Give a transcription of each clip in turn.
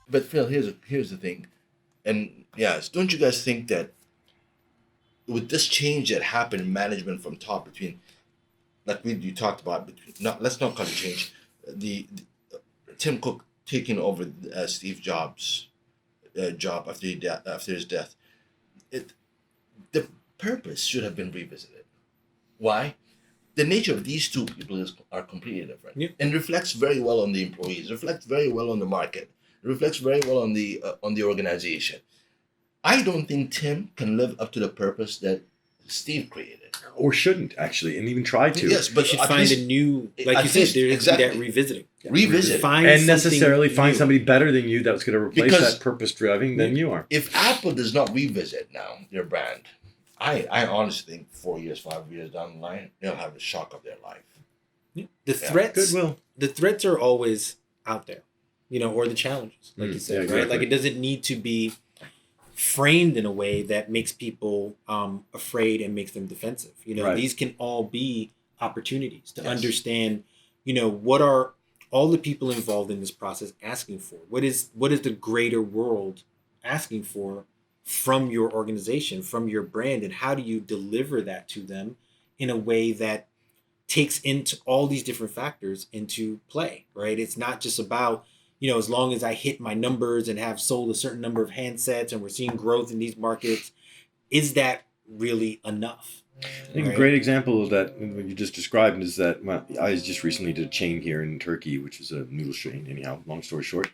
But Phil, here's the thing, and yes, don't you guys think that with this change that happened in management from top between, like you talked about, between, not let's not call it change, the Tim Cook taking over Steve Jobs' job after his death, it the purpose should have been revisited. Why? The nature of these two people are completely different, Yeah. and reflects very well on the employees, reflects very well on the market, reflects very well on the organization. I don't think Tim can live up to the purpose that Steve created. Or shouldn't actually, and even try to. Yes, You but should at find a least new, like at you said, least- there has to be that exactly. revisiting. Revisit. Find And something necessarily find new. somebody better than you that's going to replace Because- that purpose driving than you are. If Apple does not revisit now their brand, I honestly think 4 years, 5 years down the line, they'll have the shock of their life. The Yeah. threats, Goodwill. the threats are always out there, or the challenges, like you said, yeah, right? exactly. Like it doesn't need to be framed in a way that makes people afraid and makes them defensive. Right. These can all be opportunities to Yes. understand, what are all the people involved in this process asking for? What is the greater world asking for from your organization, from your brand, and how do you deliver that to them in a way that takes into all these different factors into play, right? It's not just about, as long as I hit my numbers and have sold a certain number of handsets and we're seeing growth in these markets, is that really enough? I think a Right. great example of that, what you just described, is that I just recently did a chain here in Turkey, which is a noodle chain. Anyhow, long story short,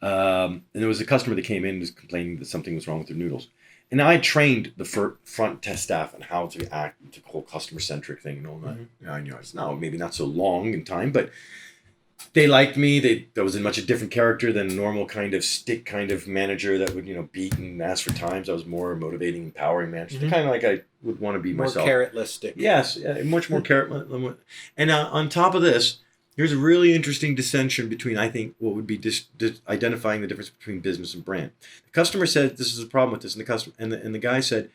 and there was a customer that came in and was complaining that something was wrong with their noodles. And I trained the front test staff on how to act, the whole customer centric thing and all that. I knew it's now maybe not so long in time, but they liked me. That was a much a different character than a normal kind of stick kind of manager that would beat and ask for times. I was more motivating, empowering manager, Mhm. kind of like I would want to be More myself. carrotless stick. Yes, much more carrot. And on top of this, here's a really interesting dissension between, I think, what would be identifying the difference between business and brand. The customer said this is a problem with this, and the customer and the guy said,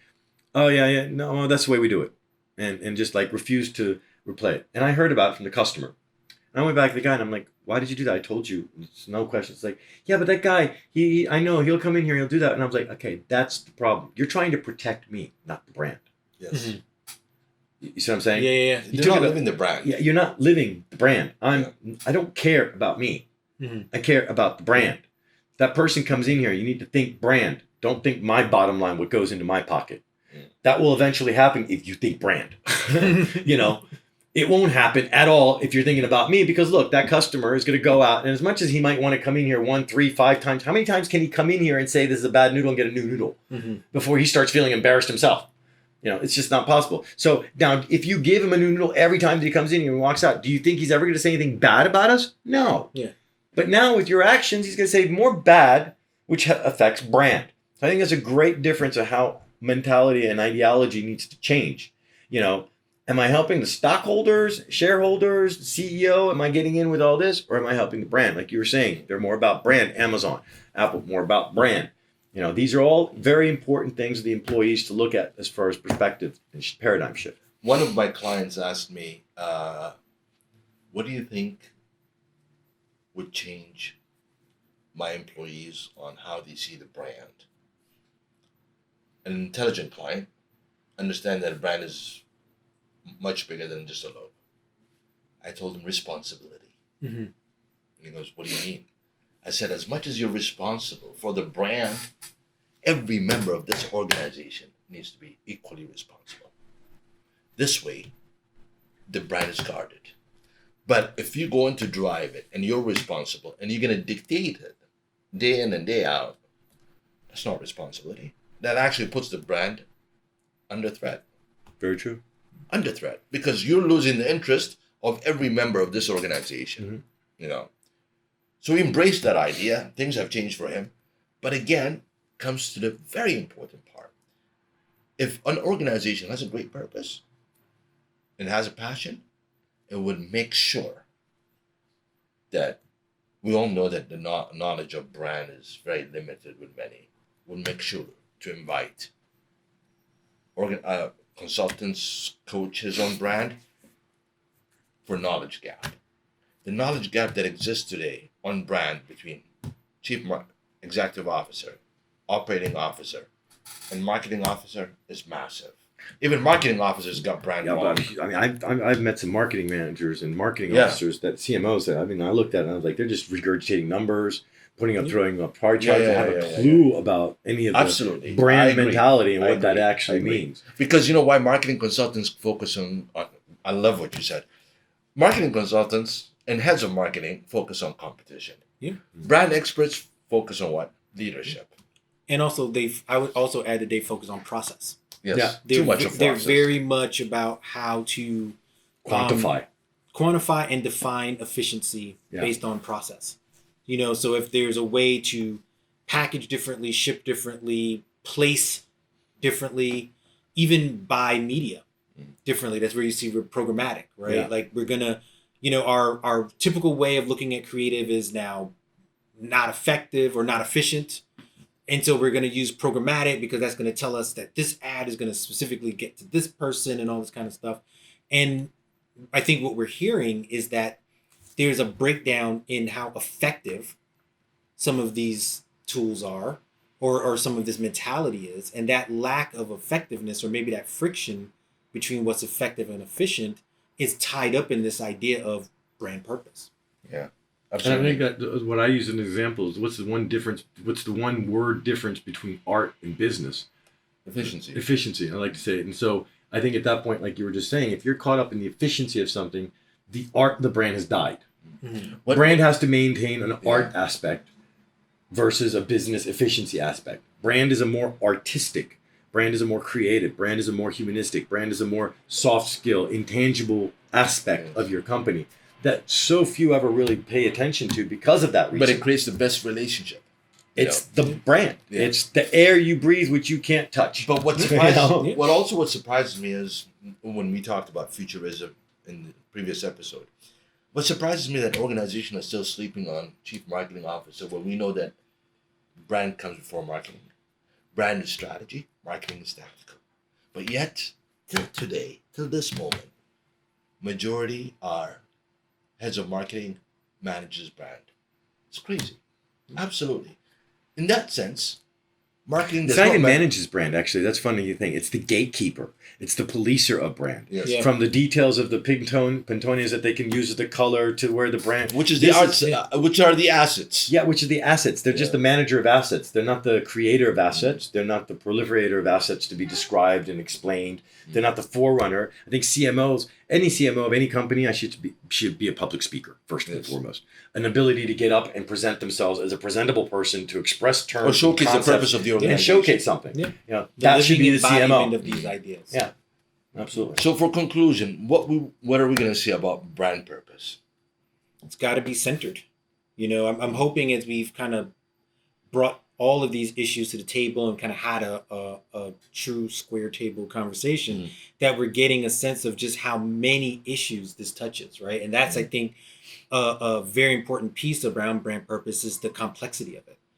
"Oh yeah, no, that's the way we do it," and just like refused to replay it. And I heard about it from the customer. And I went back to the guy and I'm like, "Why did you do that? I told you, it's no question." It's like, "Yeah, but that guy, I know he'll come in here, he'll do that." And I was like, "Okay, that's the problem. You're trying to protect me, not the brand." Yes. Mhm. You see what I'm saying? Yeah. You're took not it- living the brand. Yeah, you're not living the brand. I don't care about me. Mhm. I care about the brand. That person comes in here, you need to think brand. Don't think my bottom line, what goes into my pocket. Mm. That will eventually happen if you think brand. It won't happen at all if you're thinking about me, because look, that customer is going to go out, and as much as he might want to come in here 1, 3, 5 times, how many times can he come in here and say this is a bad noodle and get a new noodle Mhm. before he starts feeling embarrassed himself? It's just not possible. So now, if you give him a new noodle every time that he comes in here and walks out, do you think he's ever going to say anything bad about us? No. Yeah. But now with your actions, he's going to say more bad, which affects brand. I think that's a great difference of how mentality and ideology needs to change. Am I helping the stockholders, shareholders, the CEO? Am I getting in with all this? Or am I helping the brand? Like you were saying, they're more about brand. Amazon, Apple, more about brand. These are all very important things for the employees to look at as far as perspective and paradigm shift. One of my clients asked me, what do you think would change my employees on how they see the brand? An intelligent client understand that a brand is much bigger than just a logo. I told him responsibility. Mhm. And he goes, "What do you mean?" I said, as much as you're responsible for the brand, every member of this organization needs to be equally responsible. This way, the brand is guarded. But if you're going to drive it and you're responsible and you're going to dictate it day in and day out, that's not responsibility. That actually puts the brand under threat. Very true. Under threat, because you're losing the interest of every member of this organization. So he embraced that idea. Things have changed for him. But again, comes to the very important part. If an organization has a great purpose and has a passion, it would make sure that we all know that the knowledge of brand is very limited with many. Would make sure to invite consultants, coaches on brand for knowledge gap. The knowledge gap that exists today on brand between executive officer, operating officer, and marketing officer is massive. Even marketing officers got brand Yeah, wrong. but I mean, I've met some marketing managers and marketing Yeah. officers that CMOs that I mean, I looked at it and I was like, they're just regurgitating numbers, throwing up pie charts, Yeah, and yeah, have yeah, a yeah, clue about any of the Absolutely. I brand agree. mentality and I what that agree. actually I agree. means. Because you know why marketing consultants focus on I love what you said. Marketing consultants and heads of marketing focus on competition. Yeah. Brand experts focus on what? Leadership. And also, I would also add that they focus on process. Yes. Yeah. Too much of They're process. very much about how to quantify and define efficiency based on process. You know, so if there's a way to package differently, ship differently, place differently, even buy media differently, that's where you see we're programmatic, right? Yeah. Like we're gonna, you know, our typical way of looking at creative is now not effective or not efficient. And so we're going to use programmatic because that's going to tell us that this ad is going to specifically get to this person and all this kind of stuff. And I think what we're hearing is that there's a breakdown in how effective some of these tools are or some of this mentality is. And that lack of effectiveness or maybe that friction between what's effective and efficient is tied up in this idea of brand purpose. Yeah. And I Absolutely. think that what I use as an example is what's the one word difference between art and business? Efficiency. Efficiency, I like to say it. And so I think at that point, like you were just saying, if you're caught up in the efficiency of something, the brand has died. What- Brand has to maintain an art aspect versus a business efficiency aspect. Brand is a more artistic, brand is a more creative, brand is a more humanistic, brand is a more soft skill, intangible aspect of your company that so few ever really pay attention to because of that reason. But it creates the best relationship. you It's the brand. Yeah. It's the air you breathe, which you can't touch. But what surprises You know? what surprises me is when we talked about futurism in the previous episode. What surprises me that organizations are still sleeping on chief marketing officer when we know that brand comes before marketing. Brand is strategy, marketing is tactical. But yet, till today, till this moment, majority are heads of marketing, manages brand. It's crazy. Absolutely. In that sense, marketing It's does not not even matter. manages brand, actually. That's funny you think. It's the gatekeeper. It's the policer of brand. Yes. Yeah. From the details of the Pantonias that they can use as the color to where the brand... Which is the This arts, is- which are the assets. Yeah, which are the assets. They're just Yeah. the manager of assets. They're not the creator of assets. They're not the proliferator of assets to be described and explained. They're not the forerunner. I think CMOs, any CMO of any company, should be a public speaker, first and Yes. foremost. An ability to get up and present themselves as a presentable person to express terms Or showcase the and concepts purpose of the and organization. showcase something. Yeah. You know, The that should living be the embodiment CMO. of these ideas. Yeah. Absolutely. So for conclusion, what are we going to say about brand purpose? It's got to be centered. You know, I'm hoping as we've kind of brought all of these issues to the table and kind of had a true square table conversation, that we're getting a sense of just how many issues this touches, right? And that's, I think, a very important piece around brand purpose is the complexity of it.